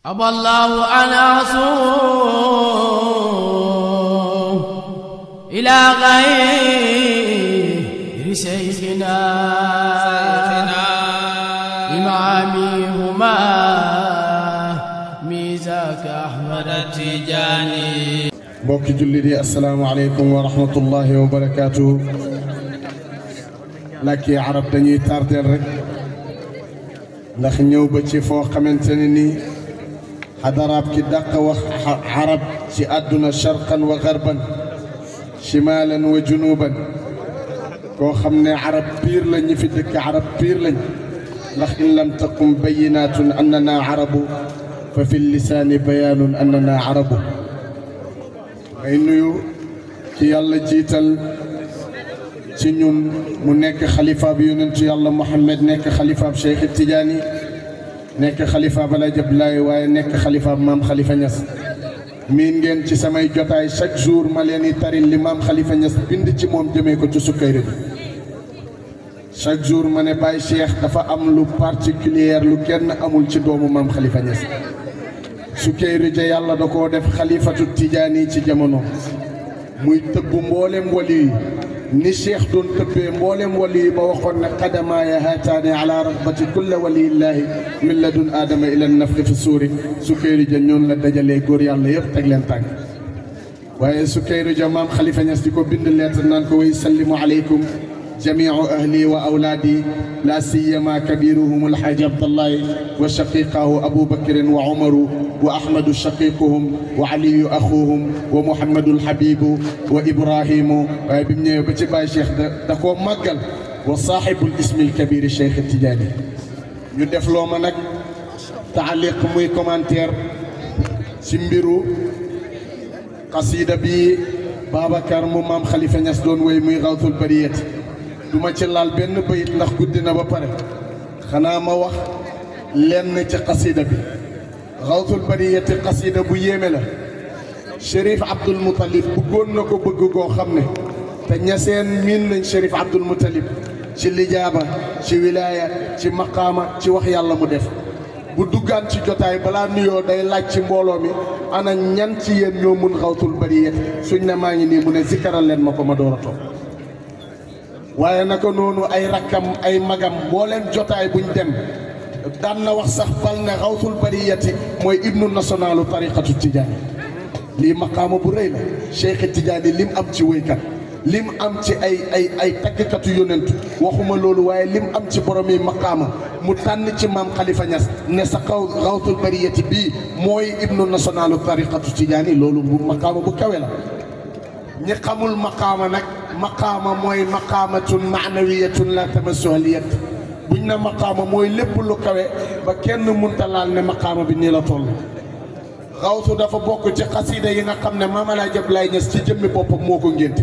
أبى الله أن أصوم إلى غير شيخنا إمامي هما ميزاك أحمد التجاني. mbokki jullit yi assalaamu aleykum wa rahmatullahi wa barakaatu. làkki arab dañuy tardeel rek ndax ñëw ba ci foo xamante ne nii xadaraab ki dàq wax arab ci àdduna sharqan wa garban shimalan wa junuban koo xam ne arab piir la ñi fi dëkk arab piir lañ ndax in lam taqum bayinatun annana arabu fa fi lisaani bayaanun annana arabu. ay nuyu ci yàlla jiital ci ñun mu nekk xalifaab yonentu yàlla Muhammad nekk xalifaab Cheikh Tidiane nekk xalifaab Alaaji Abdoulaye waaye nekk xalifaab maam Khalifa Niass. miin ngeen ci samay jotaay chaque jour ma leen di taril li maam Khalifa Niass bind ci moom jëmee ko ci Sukayri bi. chaque jour ma ne Baye Cheikh dafa am lu particulier lu kenn amul ci doomu maam Khalifa Niass. Sukayri ja yàlla da koo def xalifatu Tidiane ci jamono muy tëbbu mboolem wali yi ni cheikh doon tëbbee mboolem wali yi ba waxoon ne qadamaaya haataani ala ragbati kulla waliyillaahi min ladun aadama ila nafxi fi suuri. Sukayri ja ñoon la dajalee góor yàlla yëpp teg leen tànk. waaye Sukayri ja maam Khalifa Niass di ko bind lettre naan ko way sallimu aleykum jamiu ahli wa awlaadi la siyama kabiruhum alxaaji Abdallahi wa shaqiqahu Abu Bakrin wa Umaru wa Ahmadu shaqiquhum wa Aliyu axuhum wa Muhammadu alxabibu wa Ibrahimu. waaye bi mu ñëwee ba ci Baye Cheikh da koo màggal wa saaxibul ismil kabiri Cheikh Tidiane. ñu def loo ma nag taaliq muy commentaire ci mbiru qasida bi Babacar mu maam Khalifa Niass doon woy muy Rawtul Bariyati. duma ci laal benn bayit ndax guddi na ba pare xanaa ma wax lenn ci qasida bi. Rawtul Bariyati qasida bu yéeme la. Chérif Abdul Muttalib bëggoon na ko bëgg goo xam ne te ñaseen miin nañ Chérif Abdul Muttalib ci lijaaba ci wilaaya ci maqaama ci wax yàlla mu def. bu duggaan ci jotaay balaa nuyoo day laaj ci mbooloo mi ana ñan ci yéen ñoo mun Rawtul Bariyati suñ ne maa ngi nii mu ne zikaral leen ma ko ma door a toog. waaye naka noonu ay rakkam ay magam mbooleem jotaay buñ dem daan na wax sax bal ne Rawtul Bariyati mooy ibnu nationalu tariqatu Tidiane. lii maqaama bu rëy la. Cheikh Tidiane lim am ci wéykat lim am ci ay taggkatu yonent waxuma loolu waaye lim am ci borom yi maqaama mu tànn ci maam Khalifa Niass ne sa kaw Rawtul Bariyati bii mooy ibnu nationalu tariqatu Tidiane. loolu bu maqaama bu kawe la. ñi xamul maqaama nag maqaama mooy maqaamatun maanawiyatun la tamassuha al-yad. buñ na maqaama mooy lépp lu kawe ba kenn munta laal ne maqaama bi nii la toll. Rawtu dafa bokk ci xasida yi nga xam ne Maam Alaaji Abdoulaye Niass ci jëmmi boppam moo ko ngénte.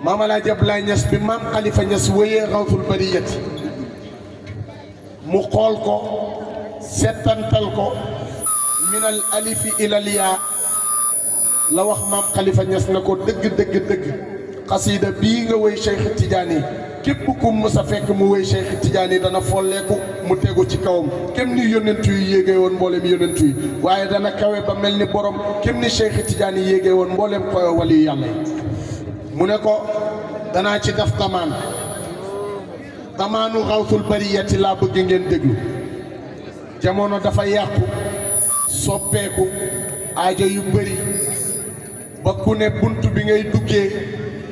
Maam Alaaji Abdoulaye Niass bi maam Khalifa Niass wéyee Rawtul Bariyati mu xool ko settantal ko min al alifi ila al yaa la wax maam Khalifa Niass na ko dëgg xasida bii nga wéy Cheikh Tidiane képp ku mës a fekk mu wéy Cheikh Tidiane dana folleeku mu tegu ci kawam kem ni yonent yu yéegee woon mboolem yonent yi waaye dana kawe ba mel ni borom kem ni Cheikh Tidiane yéegee woon mboolem koy wali yàlla yi. mu ne ko danaa ci def damaanu Rawtul Bariyati laa bëgg ngeen déglu. jamono dafa yàqu soppeeku aajo yu bëri ba ku ne bunt bi ngay duggee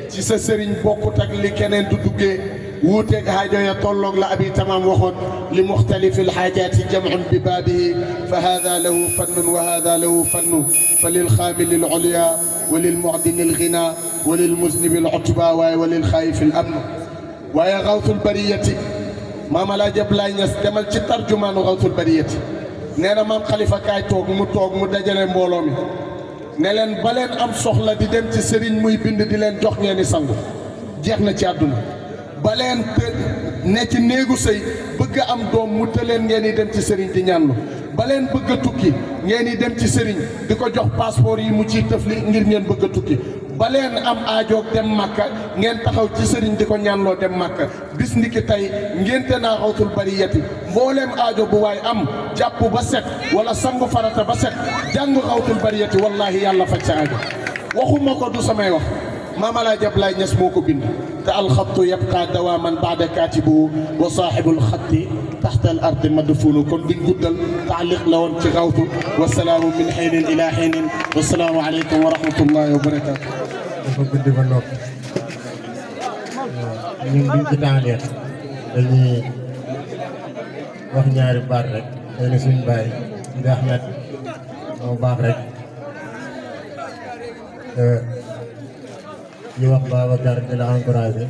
ci sa sëriñ bokkut ak li keneen du duggee wuuteeg aajo ya tolloog la abi tamaam waxoon li muxtalifi alxaajaati jamcun bi baabihi fa haada lahu fannun wa haada lahu fannu fa lil xaamili al ulya wa lil mucdini al ghina wa lil muznibi al utba waaye wa lil xaayifi al amn. waaye Rawtul Bariyati maam Alaaji Abdoulaye Niass demal ci tarjumaanu Rawtul Bariyati nee na maam Khalifa kaay toog mu dajale mbooloo mi ne leen ba leen am soxla di dem ci sëriñ muy bind di leen jox ngeen di sangu jeex na ci àdduna. ba leen ne ci néegu sëy bëgg a am doom mu tëleen ngeen di dem ci sëriñ di ñaanlu. ba leen bëgg a tukki ngeen di dem ci sëriñ di ko jox passeport yi mu ciy tëfli ngir ngeen bëgg a tukki. ba leen am aajoog dem Makka ngeen taxaw ci sëriñ di ko ñaanloo dem Makka bis ni ki tey ngénte naa xawtul bariyati mbooleem aajo bu waay am jàpp ba set wala sangu farata ba set jàng xawtul bariyati wallahi yàlla faj sa aajo waxuma ko du samay wax Maam Alaaji Ablaay Ñas moo ko bind te alxattu yabqa dawaaman baada kaatibu wa saaxibul xatti taxta al ardi madfunu kon duñ guddal taaliq la woon ci xawtu wasalaamu min xiinin ila xiinin wasalaamu aleykum wa rahmatullahi wa barakaatu. dafa gudd ba noppi ñun duñ ci taaliq dañuy wax ñaari baat rek xëy na suñu bàyyi Sidi Ahmed moo baax rek di wax Babacar di la encouragé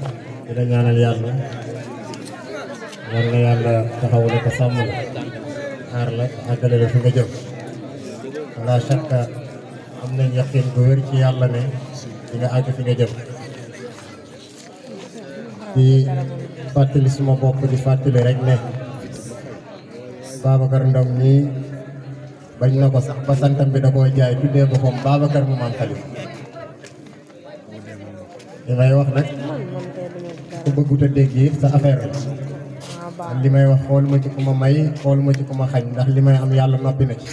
di la ñaanal yàlla war na yàlla taxawu la ko sàmm la aar la àggale la fi nga jëm la chaque am nañ yaqin bu wér ci yàlla ne di nga àgg fi nga jëm di fàttali suma bopp di fàttali rek ne Babacar Ndong nii bañ na ko sax ba santam bi da koo jaay tuddee boppam Babacar mu Maam Khalifa li may wax nag ku bëggut a dégg yi sa affaire la li may wax xool ma ci ku ma may xool ma ci ku ma xañ ndax li may am yàlla noppi na ci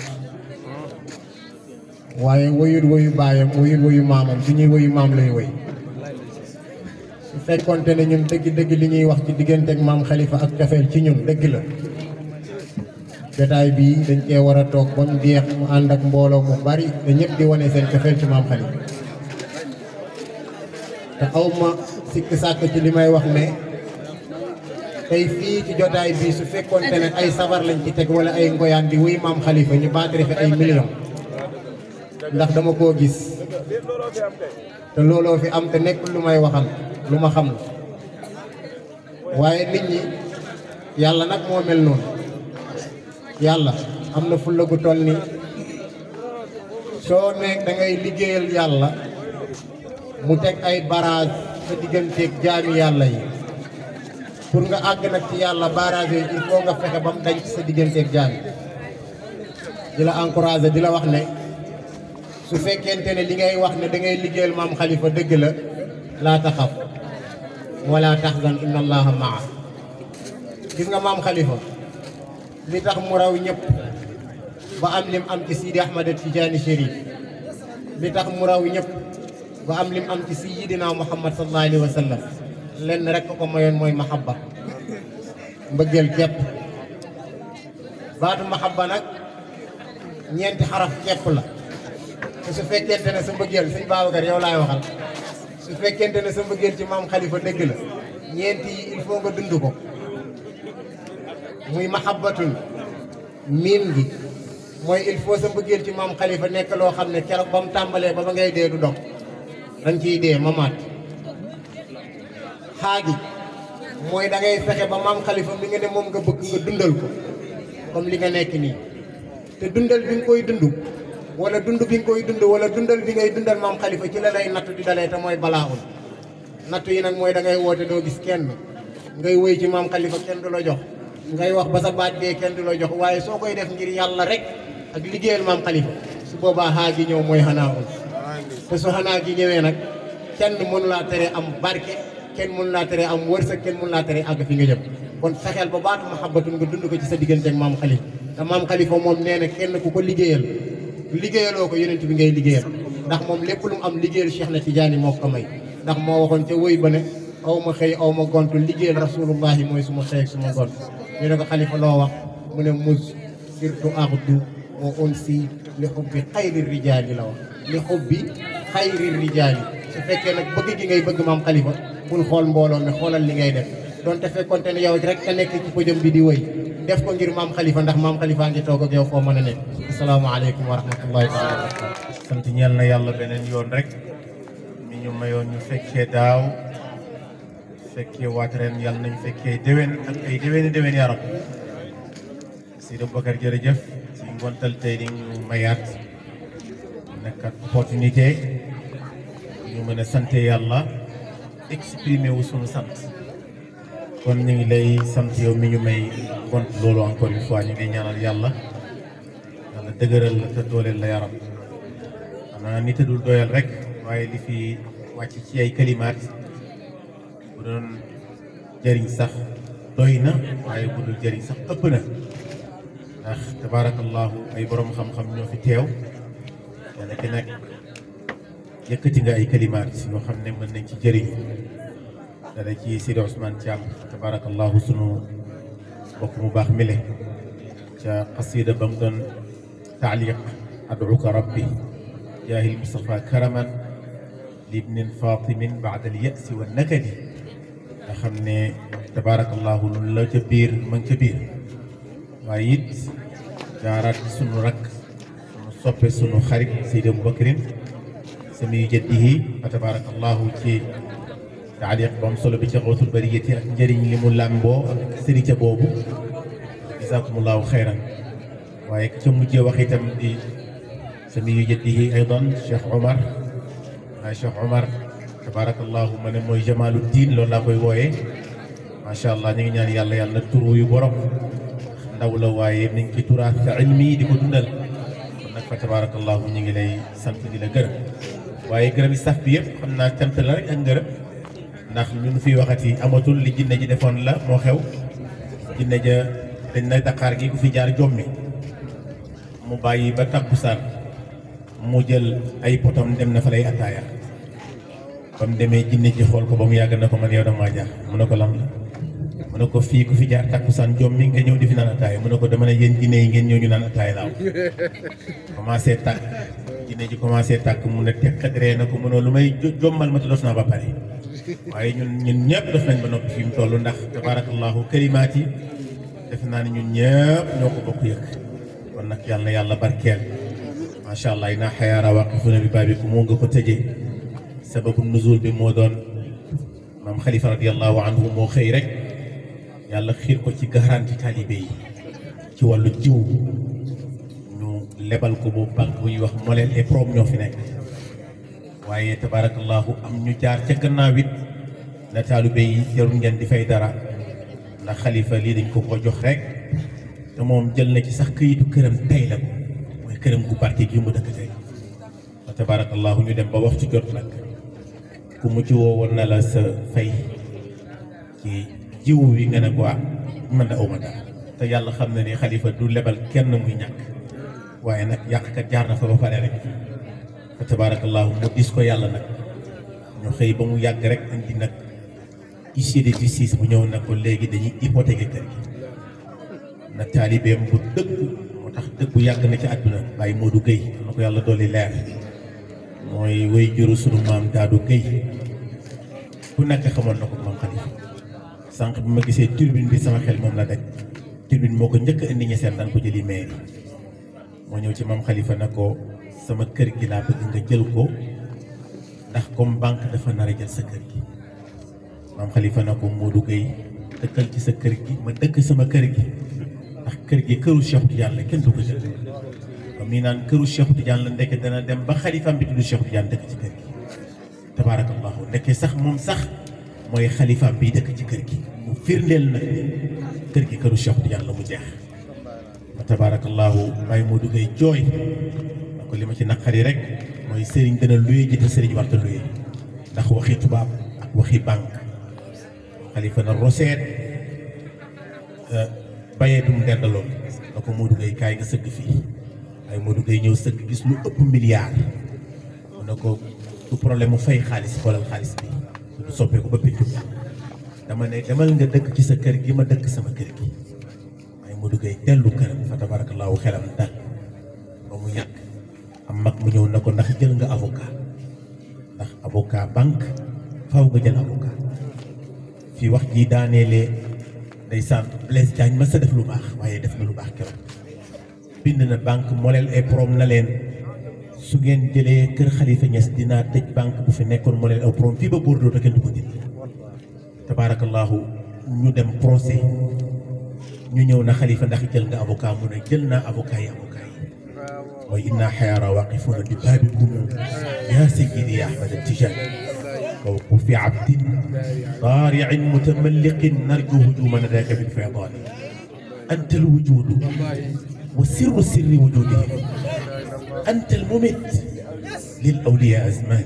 waaye woyul woyu baayam woyul woyu maamam su ñuy woyu maam lay woy su fekkonte ne ñun dëgg-dëgg li ñuy wax ci diggante ak Maam Khalifa ak cofeel ci ñun dëgg la jotaay bii dañ cee war a toog ba mu jeex mu ànd ak mbooloo mu bari te ñëpp di wane seen cofeel ci Maam Khalifa te aw ma sikk sàkk ci li may wax ne tey fii ci jotaay bii su fekkoonte ne ay sabar lañ ci teg wala ay ngoyaan di wuy Maam Khalifa ñu baatare fi ay millions ndax dama koo gis te looloo fi am te nekk lu may waxal lu ma xam la waaye nit ñi yàlla nag moo mel noonu yàlla am na fulla gu toll ni soo nekk da ngay liggéeyal yàlla mu teg ay barrage sa digganteeg jaami yàlla yi pour nga àgg nag ci yàlla barrage yi il faut nga fexe ba mu dañ ci sa digganteeg jaami di la encouragé di la wax ne su fekkente ne li ngay wax ne da ngay liggéeyal Maam Khalifa dëgg la laa taxaf wala taxzan inna allaha maa gis nga Maam Khalifa li tax mu raw ñëpp ba am lim am ci Sidi Ahmad Tijaani Chérif li tax mu raw ñëpp ba am lim am ci Sayyidina Muhammad sallallahu alayhi wa sallam lenn rek ko mayoon mooy mahabba mbëggeel képp baatu mahabba nag ñeenti xaraf képp la te su fekkente ne sa mbëggeel sëñ Babacar yow laay waxal su fekkente ne sa mbëggeel ci Maam Khalifa dëgg la ñeenti yi il faut nga dund ko muy mahabbatun miim gi mooy il faut sa mbëggeel ci Maam Khalifa nekk loo xam ne keroog ba mu tàmbalee ba ngay dee du dog dañ ciy dee mamaat xaagi mooy da ngay fexe ba Maam Khalifa mi nga ne moom nga bëgg nga dundal ko comme li nga nekk nii te dundal bi nga koy dund wala dund bi nga koy dund wala dundal bi ngay dundal Maam Khalifa ci la lay nattu di dalee te mooy balaaxul nattu yi nag mooy da ngay woote doo gis kenn ngay wéy ci Maam Khalifa kenn du la jox ngay wax ba sa baat dee kenn du la jox waaye soo koy def ngir yàlla rek ak liggéeyal Maam Khalifa su boobaa xaa gi ñëw mooy xanaa ul te su xanaa gi ñëwee nag kenn mënu laa tere am barke kenn mënu laa tere am wërsëg kenn mënu laa tere àgg fi nga jëm kon fexeel ba baatu mahabbatun nga dund ko ci sa diggante ak Maam Khalifa te Maam Khalifa moom nee na kenn ku ko liggéeyal liggéeyaloo ko yonent bi ngay liggéeyal ndax moom lépp lu mu am liggéeyal Cheikh na Tidiane moo ko may ndax moo waxoon ca wëy ba ne aw ma xëy aw ma gontu liggéeyal rasulullahi mooy suma xëy ak suma gont ñu ne ko Khalifa loo wax mu ne mus surtout ardu moo on si li xubbi xayri rijaali la wax li xubbi xayri rijaali su fekkee nag bëgg gi ngay bëgg Maam Khalifa bul xool mbooloo mi xoolal li ngay def donte fekkonte ne yow rek ka nekk ci podium bi di wëy def ko ngir Maam Khalifa ndax Maam Khalifa ngi toog ak yow foo mën a nekk asalaamaaleykum wa rahmatullahi taala wa barakatu sant ñeel na yàlla beneen yoon rek mi ñu mayoon ñu fekkee daaw fekkee waat ren yàlla nañ fekkee déwén ak ay déwéni yaa rab Sidi Boubacar jërëjëf ci ngontal tey di ñu mayaat nekkat opportunité ñu mën a sant yàlla exprimer wu sunu sant kon ñu ngi lay sant yow mi ñu may ngont loolu encore une fois ñu ngi ñaanal yàlla yàlla dëgëral la te dooleel la yaram xanaa nit a dul doyal rek waaye li fi wàcc ci ay kalimaat bu doon jëriñ sax doy na waaye bu dul jëriñ sax ëpp na ndax tabarakallahu ay borom xam-xam ñoo fi teew yàlla ki nag yëkkati nga ay kalimaat yoo xam ne mën nañ ci jëriñu dara ci Sidi Ousmane Thiam tabarakallahu sunu bokk mu baax mile ca qasida ba mu doon taaliq ad'uka rabbi jaahil Mustafa karaman libnin fatimin baada al ya'si wa nakadi nga xam ne tabarakallahu loolu la ca biir ma ngi ca biir waaye it jaaraat ci sunu rakk sunu soppe sunu xarit Seydi Aboubacrine sami jaddihi fa tabarakallahu ci taaliq ba am solo bi ca xawtul bariyati ak njëriñ li mu làmboo ak sërica boobu jazakumullahu xayran waaye ca mujjee wax itam di sami jaddihi aydan Cheikh Omar waaye Cheikh Omar tabarakallahu ma ne mooy Jamaluddin loolu laa koy wooyee macha allah ñu ngi ñaan yàlla yàlla turu yu borom ndaw la waaye mi ngi ci turaat te ilmi di ko dundal kon nag fa tabarakallahu ñu ngi lay sant di la gërëm waaye gërëm yi saf bi yëpp xam naa cant la rek ak ngërëm ndax ñu nu fiy waxati amatul li jinne ji defoon la moo xew jinne ja dañ na Dakar gi ku fi jaar jommi mu bàyyi ba takkusaan mu jël ay potom dem na fa lay attaaya ba mu demee jinne ji xool ko ba mu yàgg na ko man yow dama jaar mu ne ko lan la mu ne ko fii ku fi jaar takkusaan jommi nga ñëw di fi naan attaaya mu ne ko dama ne yéen jinne yi ngeen ñëw ñu naan attaaya laaw commencé tàkk jinne ji commencé tàkk mu ne teqadree na ko mu ne lu may jommal ma te dos naa ba pare waaye ñun ñëpp def nañ ba noppi fi mu toll ndax tabarakallahu kalimaat yi def naa ne ñun ñëpp ñoo ko bokk yëg kon nag yàlla na yàlla barkeel macha allah inna xayaara waqifuna bi baabikum moo nga ko tëjee sababu nuzul bi moo doon maam Khalifa radiyallahu anhu moo xëy rek yàlla xiir ko ci garanti taalibe yi ci wàllu jiw ñu lebal ko boobu banque bu ñuy wax Molel et Prom ñoo fi nekk waaye tabarakallahu am ñu jaar ca gannaaw it na taalibe yi jarul ngeen di fay dara ndax Khalifa lii dañ ko ko jox rek te moom jël na ci sax këyitu këram tey la ko mooy këram gu barke gi mu dëkk tey wa tabarakallahu ñu dem ba waxtu jot nag ku mu ci woowoon na la sa fay ci jiw wi nga ne ko mën na awma dara te yàlla xam na ni Khalifa du lebal kenn muy ñàkk waaye nag yàqkat jaar na fa ba pare rek fa tabarakallahu mu dis ko yàlla nag ñu xëy ba mu yàgg rek indi nag huissier de justice bu ñëw na ko léegi dañuy hypothéquer kër gi na taalibeem bu dëgg moo tax dëgg bu yàgg na ci àdduna Baye Modou Gueye na ko yàlla dolli leer mooy way juru sunu maam Daadu Gueye ku nekk xamoon na ko maam Khalifa sànq bi ma gisee turbine bi sama xel moom la daj turbine moo ko njëkk indi ñi seen daan ko jëli maire moo ñëw ci maam Khalifa na ko sama kër gi laa bëgg nga jël ko ndax comme banque dafa nar a jël sa kër gi maam Khalifa na ko Modou Gueye dëkkal ci sa kër gi ma dëkk sama kër gi ndax kër gi këru Cheikh Tidiane la kenn du ko jël ba muy naan këru Cheikh Tidiane la ndekk dana dem ba xalifaam bi tudd Cheikh Tidiane dëkk ci kër gi tabarakallahu ndekkee sax moom sax mooy xalifaam bi dëkk ci kër gi mu firndeel nag kër gi këru Cheikh Tidiane la mu jeex wa tabarakallahu Baye Modou Gueye jooy na ko li ma ci naqari rek mooy sëriñ dana luye ji te sëriñ warta luye ndax waxi tubaab ak waxi banque Khalifa na roseet bayee dum dendaloon na ko Modou Gueye kaay nga sëgg fii waaye Modou Gueye ñëw sëgg gis lu ëpp milliard mu ne ko du problème mu fay xaalis xoolal xaalis bi du soppee ko ba pintu dama ne demal nga dëkk ci sa kër gi ma dëkk sama kër gi waaye Modou Gueye dellu këram fa tabarakallahu xelam dal ba mu yàgg am mag mu ñëw na ko ndax jël nga avocat ndax avocat banque faaw nga jël avocat fii wax ji daaneelee ndeysaan Blaise Diagne ma sa def lu baax waaye def na lu baax keroog bind na banque Molel et Prom na leen su ngeen jëlee kër Khalifa Niass dinaa tëj banque bu fi nekkoon Molel et Prom fii ba Bordeaux te kenn du ko dindi tabarakallahu ñu dem procès ñu ñëw na Khalifa ndax jël nga avocat mu ne jël naa avocat yi mooy inna xayaara waqifuna bi baabikum yaa sayyidi ya Ahmad Tijani وفي عبد ضارع متملق نرجو هجوم ذاك بالفيضان أنت الوجود وسر سر وجوده أنت الممت للأولياء أزمان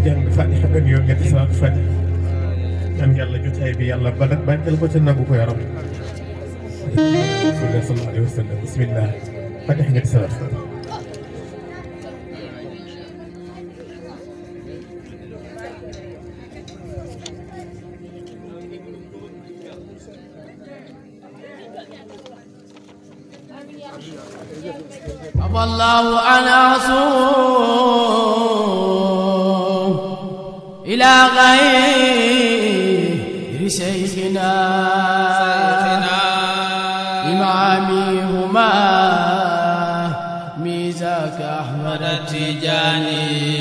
jàng Fatiha benn yoon ñetti salaatu Fatiha ñaan yàlla jotaay bi yàlla barkeel ko ca nangu ko yaram sallallahu alayhi wa sallam bismillah Fatiha ñetti salaatu Fatiha والله أنا أصوم إلى غير شيخنا إمامهما ميزاك أحمد التجاني.